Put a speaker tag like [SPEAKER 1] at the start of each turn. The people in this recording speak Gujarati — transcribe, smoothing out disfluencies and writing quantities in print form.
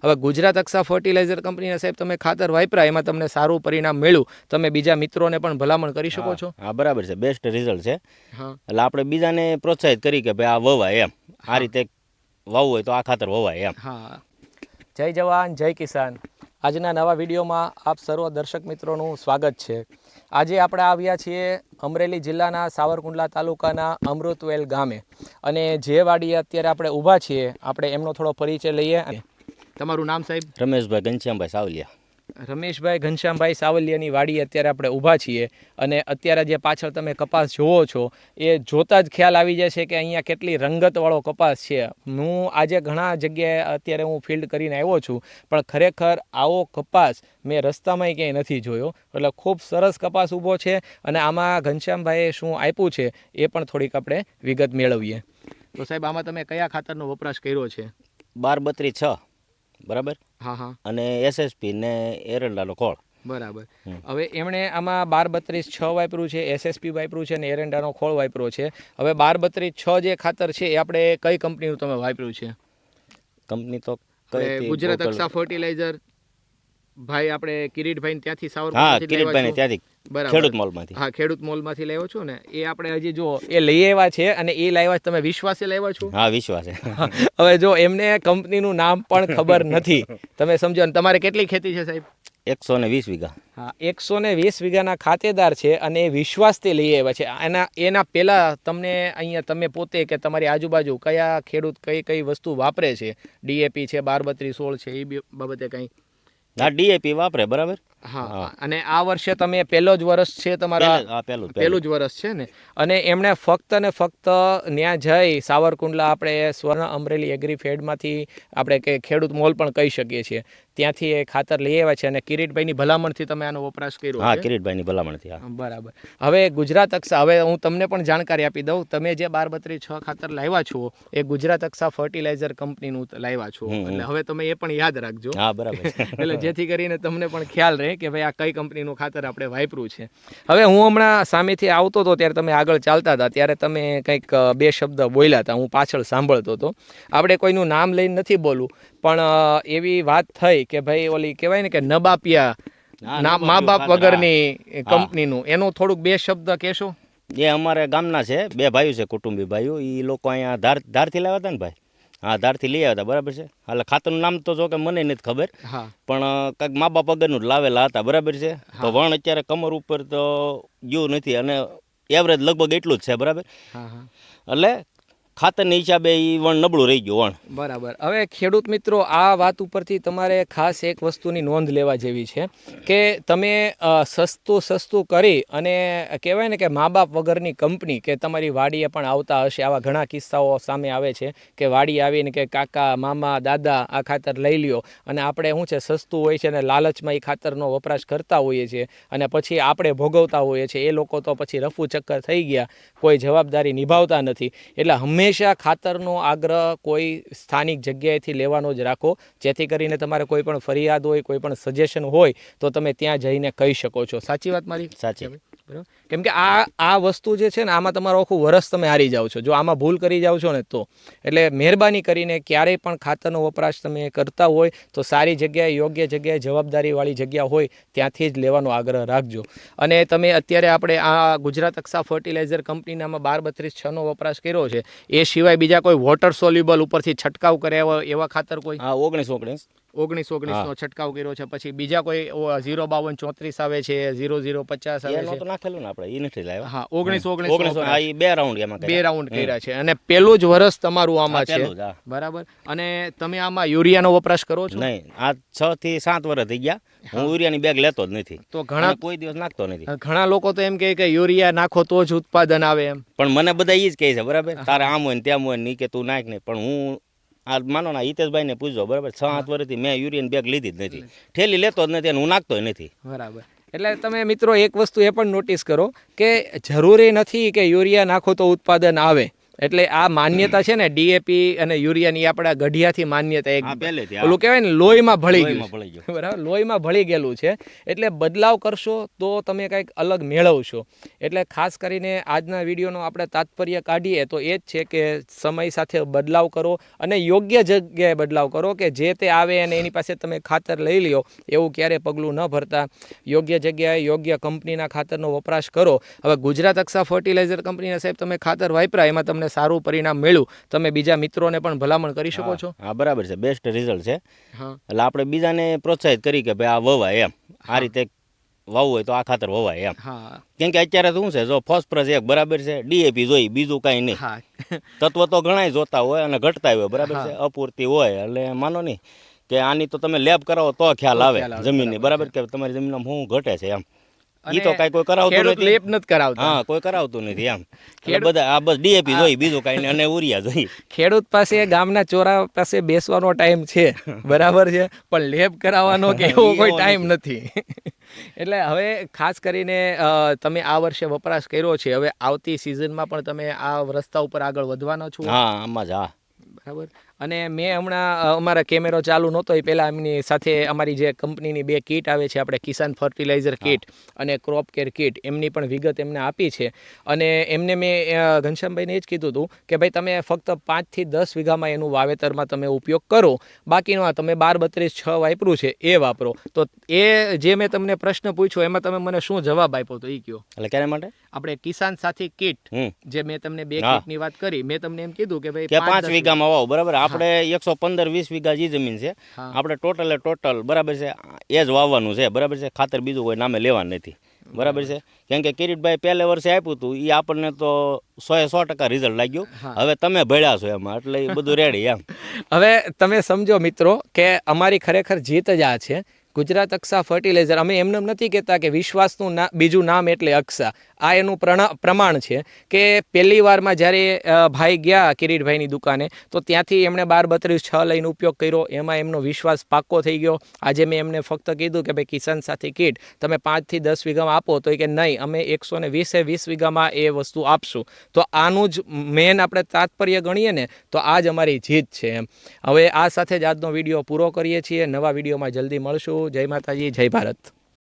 [SPEAKER 1] હવે ગુજરાત અક્ષા ફર્ટિલાઇઝર કંપનીના સાહેબ તમે ખાતર વાપરા, એમાં તમને સારું પરિણામ મળ્યું, તમે બીજા મિત્રોને પણ ભલામણ કરી શકો છો?
[SPEAKER 2] હા બરાબર છે, બેસ્ટ રિઝલ્ટ છે.
[SPEAKER 1] હા,
[SPEAKER 2] એટલે આપણે બીજાને પ્રોત્સાહિત કરી કે ભાઈ આ વવાય એમ, આ રીતે વાવવું હોય તો આ ખાતર વવાય એમ.
[SPEAKER 1] હા. જય જવાન જય કિસાન. આજના નવા વિડીયોમાં આપ સર્વ દર્શક મિત્રોનું સ્વાગત છે. આજે આપણે આવ્યા છીએ અમરેલી જિલ્લાના સાવરકુંડલા તાલુકાના અમૃતવેલ ગામે, અને જે વાડીએ અત્યારે આપણે ઊભા છીએ આપણે એમનો થોડો પરિચય લઈએ. તમારું નામ સાહેબ?
[SPEAKER 2] રમેશભાઈ ઘનશ્યામભાઈ સાવલિયા.
[SPEAKER 1] રમેશભાઈ ઘનશ્યામભાઈ સાવલિયાની વાડી અત્યારે આપણે ઊભા છીએ, અને અત્યારે જે પાછળ તમે કપાસ જોવો છો એ જોતાં જ ખ્યાલ આવી જાય છે કે અહીંયા કેટલી રંગતવાળો કપાસ છે. હું આજે ઘણા જગ્યાએ અત્યારે હું ફિલ્ડ કરીને આવ્યો છું, પણ ખરેખર આવો કપાસ મેં રસ્તામાંય ક્યાંય નથી જોયો. એટલે ખૂબ સરસ કપાસ ઊભો છે, અને આમાં ઘનશ્યામભાઈએ શું આપ્યું છે એ પણ થોડીક આપણે વિગત મેળવીએ. તો સાહેબ આમાં તમે કયા ખાતરનો વપરાશ કર્યો છે?
[SPEAKER 2] 12-32-6 બરાબર,
[SPEAKER 1] હા હા,
[SPEAKER 2] અને SSP ને એરંડાનો ખોળ.
[SPEAKER 1] બરાબર. હવે એમણે આમાં 12-32-6 વાપર્યું છે, SSP વાપર્યું છે, અને એરંડાનો ખોળ વાપર્યો છે. હવે 12-32-6 જે ખાતર છે એ આપણે કઈ કંપનીનું તમે વાપર્યું છે?
[SPEAKER 2] કંપની તો
[SPEAKER 1] ગુજરાત અક્ષા ફર્ટિલાઇઝર ભાઈ, આપણે કિરીટભાઈ ત્યાંથી
[SPEAKER 2] હા
[SPEAKER 1] સાવરકુંડલાથી
[SPEAKER 2] કિરીટભાઈ ત્યાંથી ખેડૂત મોલમાંથી.
[SPEAKER 1] હા, ખેડૂત મોલમાંથી લાવ્યો છો ને? એ આપણે હજી જો એ લઈ આવ્યા છે, અને એ લાવ્યા તમે વિશ્વાસે લાવ્યા છો?
[SPEAKER 2] હા વિશ્વાસ છે.
[SPEAKER 1] હવે જો એમને કંપનીનું નામ પણ ખબર નથી, તમે સમજો. અને તમારે કેટલી ખેતી છે સાહેબ?
[SPEAKER 2] 120 વીઘા.
[SPEAKER 1] હા, 120 વીઘાના ખાતેદાર છે, અને વિશ્વાસથી લઈ આવ્યા છે. એના પહેલાં તમને અહીંયા તમે પોતે કે તમારી આજુબાજુ કયા ખેડૂત કઈ વસ્તુ વાપરે છે? DAP છે, 12-32-16 છે, એ બાબતે કંઈ?
[SPEAKER 2] હા DAP વાપરે બરાબર.
[SPEAKER 1] હા, અને આ વર્ષે તમે પહેલો જ વર્ષ છે તમારા? પહેલું જ વર્ષ છે ને. અને એમણે ફક્ત ને ફક્ત ત્યાં જઈ સાવરકુંડલા આપણે સ્વર્ણ અમરેલી એગ્રી ફેડમાંથી આપણે કે ખેડૂત મોલ પણ કહી શકીએ છીએ, ત્યાંથી એ ખાતર લઈ આવ્યા છે, અને કિરીટભાઈની ભલામણથી તમે આનો વપરાશ કર્યો?
[SPEAKER 2] હા કિરીટભાઈની ભલામણથી. હા
[SPEAKER 1] બરાબર. હવે ગુજરાત અક્ષા, હવે હું તમને પણ જાણકારી આપી દઉં. તમે જે 12-32-6 ખાતર લાવ્યા છો એ ગુજરાત અક્ષા ફર્ટિલાઇઝર કંપનીનું લાવ્યા છો, એટલે હવે તમે એ પણ યાદ રાખજો.
[SPEAKER 2] હા બરાબર.
[SPEAKER 1] એટલે જેથી કરીને તમને પણ ખ્યાલ રહે કે ભાઈ આ કઈ કંપનીનું ખાતર આપણે વાપર્યું છે. હવે હું હમણાં સામેથી આવતો હતો ત્યારે તમે આગળ ચાલતા હતા ત્યારે તમે કંઈક 2 શબ્દ બોલ્યા હતા, હું પાછળ સાંભળતો હતો. આપણે કોઈનું નામ લઈને નથી બોલવું, પણ એવી વાત થઈ કે ભાઈ ઓલી કહેવાય ને કે નબાપિયા મા બાપ વગરની કંપનીનું, એનું થોડુંક 2 શબ્દ કહેશો?
[SPEAKER 2] એ અમારે ગામના છે, 2 ભાઈઓ છે, કુટુંબી ભાઈઓ. એ લોકો અહીંયા ધારથી લાવ્યા હતા ને ભાઈ. હા ધારથી લઈ આવ્યા હતા બરાબર છે. એટલે ખાતરનું નામ તો જો કે મને નથી ખબર, પણ કંઈક મા બાપ વગરનું જ લાવેલા હતા બરાબર છે. તો વણ અત્યારે કમર ઉપર તો ગયું નથી, અને એવરેજ લગભગ એટલું જ છે બરાબર. એટલે ખાતરની હિસાબે એ વણ નબળું રહી ગયું વણ.
[SPEAKER 1] બરાબર. હવે ખેડૂત મિત્રો, આ વાત ઉપરથી તમારે ખાસ એક વસ્તુની નોંધ લેવા જેવી છે કે તમે સસ્તું કરી અને કહેવાય ને કે મા બાપ વગરની કંપની, કે તમારી વાડીએ પણ આવતા હશે, આવા ઘણા કિસ્સાઓ સામે આવે છે કે વાડી આવીને કે કાકા મામા દાદા આ ખાતર લઈ લ્યો, અને આપણે શું છે સસ્તું હોય છે અને લાલચમાં એ ખાતરનો વપરાશ કરતા હોઈએ છીએ, અને પછી આપણે ભોગવતા હોઈએ છીએ. એ લોકો તો પછી રફુ ચક્કર થઈ ગયા, કોઈ જવાબદારી નિભાવતા નથી. એટલે હંમેશા ખાતરનો આગ્રહ કોઈ સ્થાનિક જગ્યાએથી લેવાનો જ રાખો, જેથી કરીને તમારે કોઈ પણ ફરિયાદ હોય, કોઈ પણ સજેશન હોય તો તમે ત્યાં જઈને કહી શકો છો. સાચી વાત મારી?
[SPEAKER 2] સાચી.
[SPEAKER 1] બરાબર. કેમ કે આ વસ્તુ જે છે ને, આમાં તમારું આખું વરસ તમે હારી જાઓ છો જો આમાં ભૂલ કરી જાઓ છો ને તો. એટલે મહેરબાની કરીને ક્યારેય પણ ખાતરનો વપરાશ તમે કરતા હોય તો સારી જગ્યાએ, યોગ્ય જગ્યાએ, જવાબદારીવાળી જગ્યા હોય ત્યાંથી જ લેવાનો આગ્રહ રાખજો. અને તમે અત્યારે આપણે આ ગુજરાત અક્ષા ફર્ટિલાઇઝર કંપનીનામાં 12-32-6નો વપરાશ કર્યો છે, એ સિવાય બીજા કોઈ વોટર સોલ્યુબલ ઉપરથી છંટકાવ કર્યા એવા ખાતર કોઈ?
[SPEAKER 2] હા 19-19
[SPEAKER 1] છંટકાવ કર્યો છે. પછી બીજા કોઈ 052-34 આવે છે, 0050 આવે છે?
[SPEAKER 2] તો નાખેલું ને આપણે, એ નથી લાવ્યા.
[SPEAKER 1] હા 19
[SPEAKER 2] આ 2 રાઉન્ડ એમાં
[SPEAKER 1] 2 રાઉન્ડ કર્યા છે, અને પહેલું જ વર્ષ તમારું આમાં છે બરાબર. અને તમે આમાં યુરિયાનો વપરાશ કરો છો?
[SPEAKER 2] નહીં, આ 6 થી 7 વર્ષ થઈ ગયા હું યુરિયાની બેગ લેતો જ નથી. તો ઘણા કોઈ દિવસ નાખતો નથી.
[SPEAKER 1] ઘણા લોકો તો એમ કહે કે યુરિયા નાખો તો જ ઉત્પાદન આવે એમ,
[SPEAKER 2] પણ મને બધા એ જ કહે છે બરાબર, તારે આમ હોય ને તેમ હોય ને, કે તું નાખ નહીં. પણ હું આ માનો ના હિતેશભાઈ ને પૂછજો બરાબર, 6-7 વર્ષથી મેં યુરિયાની બેગ લીધી જ નથી, ઠેલી લેતો જ નથી, અને હું નાખતો નથી
[SPEAKER 1] બરાબર. એટલે તમે મિત્રો એક વસ્તુ એ પણ નોટિસ કરો કે જરૂરી નથી કે યુરિયા નાખો તો ઉત્પાદન આવે. એટલે આ માન્યતા છે ને ડીએપી અને યુરિયાની આપણા ગઢિયાથી માન્યતા એક
[SPEAKER 2] હા પહેલેથી
[SPEAKER 1] ઓલું કહેવાય ને લોહીમાં ભળી
[SPEAKER 2] લોહીમાં
[SPEAKER 1] ગયું
[SPEAKER 2] ભળી ગયું.
[SPEAKER 1] બરાબર, લોહીમાં ભળી ગયેલું છે. એટલે બદલાવ કરશો તો તમે કંઈક અલગ મેળવશો. એટલે ખાસ કરીને આજના વિડીયોનો આપણે તાત્પર્ય કાઢીએ તો એ જ છે કે સમય સાથે બદલાવ કરો અને યોગ્ય જગ્યાએ બદલાવ કરો, કે જે તે આવે અને એની પાસે તમે ખાતર લઈ લ્યો એવું ક્યારે પગલું ન ભરતા. યોગ્ય જગ્યાએ યોગ્ય કંપનીના ખાતરનો વપરાશ કરો. હવે ગુજરાત અક્ષા ફર્ટિલાઇઝર કંપનીના સાહેબ તમે ખાતર વાપરા, એમાં તમને સારું પરિણામ મળ્યું, તમે બીજા મિત્રોને પણ ભલામણ કરી શકો છો.
[SPEAKER 2] હા બરાબર છે, બેસ્ટ રિઝલ્ટ છે.
[SPEAKER 1] હા
[SPEAKER 2] એટલે આપણે બીજાને પ્રોત્સાહિત કરી કે ભાઈ આ વવાય એમ, આ રીતે વાવવું હોય તો આ ખાતર વવાય એમ.
[SPEAKER 1] હા
[SPEAKER 2] કેમ કે અત્યારે શું છે, જો ફોસ્ફરસ એક બરાબર છે, ડીએપી જોઈ, બીજું કાંઈ નહીં.
[SPEAKER 1] હા
[SPEAKER 2] તત્વ તો ઘણાય જોતા હોય અને ઘટતા હોય બરાબર છે, અપૂરતી હોય. એટલે માનો નહીં કે આની તો તમે લેબ કરાવો તો ખ્યાલ આવે જમીનની, બરાબર કે તમારી જમીનમાં શું ઘટે છે એમ. ઈ તો કાંઈ કોઈ કરાવતું
[SPEAKER 1] ખેડૂત
[SPEAKER 2] નથી.
[SPEAKER 1] લેપ નથી કરાવતા.
[SPEAKER 2] હા કોઈ કરાવતું નથી એમ. એટલે બધા આ બસ ડીએપી જોઈ, બીજું કાંઈ નહીં, અને ઉરિયા જોઈ.
[SPEAKER 1] ખેડૂત પાસે ગામના ચોરા પાસે બેસવાનો ટાઈમ છે, બરાબર છે, પણ લેબ કરાવવાનો કે એવો કોઈ ટાઈમ નથી. એટલે હવે ખાસ કરીને તમે આ વર્ષે વપરાશ કર્યો છે, હવે આવતી સિઝનમાં પણ તમે આ રસ્તા ઉપર આગળ વધવાના છો.
[SPEAKER 2] હા આમાં જ હા.
[SPEAKER 1] બરાબર. અને મેં હમણાં અમારા કેમેરો ચાલુ નહોતો એ પહેલાં એમની સાથે અમારી જે કંપનીની 2 કીટ આવે છે, આપણે કિસાન ફર્ટિલાઇઝર કીટ અને ક્રોપ કેર કીટ, એમની પણ વિગત એમને આપી છે. અને એમને મેં ઘનશ્યામભાઈને એ જ કીધું હતું કે ભાઈ તમે ફક્ત 5 થી 10 વીઘામાં એનું વાવેતરમાં તમે ઉપયોગ કરો, બાકીનો આ તમે 12-32-6 વાપર્યું છે એ વાપરો. તો એ જે મેં તમને પ્રશ્ન પૂછ્યો એમાં તમે મને શું જવાબ આપ્યો તો એ કહો.
[SPEAKER 2] એટલે ક્યારે માટે
[SPEAKER 1] આપણે કિસાન સાથી કીટ જે મેં તમને 2 કીટની વાત કરી, મેં તમને એમ કીધું કે ભાઈ
[SPEAKER 2] 5 વીઘામાં વાવો, બરાબર. આપણે 115-20 વીઘા જે જમીન છે, આપણે ટોટલ બરાબર છે એ જ વાવવાનું છે, બરાબર છે. ખાતર બીજું કોઈ નામે લેવાનું નથી, બરાબર છે. કેમ કે કિરીટભાઈ પહેલે વર્ષે આપ્યું હતું એ આપણને તો 100% રિઝલ્ટ લાગ્યું. હવે તમે ભળ્યા છો એમાં, એટલે એ બધું રેડી એમ.
[SPEAKER 1] હવે તમે સમજો મિત્રો કે અમારી ખરેખર જીત જ આ છે. ગુજરાત અક્ષા ફર્ટિલાઇઝર, અમે એમને નથી કહેતા કે વિશ્વાસનું બીજું નામ એટલે અક્ષા. આ એનું પ્રમાણ છે કે પહેલી વારમાં જ્યારે ભાઈ ગયા કિરીટભાઈની દુકાને, તો ત્યાંથી એમણે 12-32-6 લઈને ઉપયોગ કર્યો, એમાં એમનો વિશ્વાસ પાક્કો થઈ ગયો. આજે મેં એમને ફક્ત કીધું કે ભાઈ કિસાન સાથી કીટ તમે 5 થી 10 વીઘામાં આપો, તો એ કે નહીં, અમે 120 વીઘામાં એ વસ્તુ આપશું. તો આનું જ મેન આપણે તાત્પર્ય ગણીએ ને તો આ જ અમારી જીત છે એમ. હવે આ સાથે જ આજનો વિડીયો પૂરો કરીએ છીએ. નવા વિડીયોમાં જલ્દી મળશું. જય માતાજી, જય ભારત.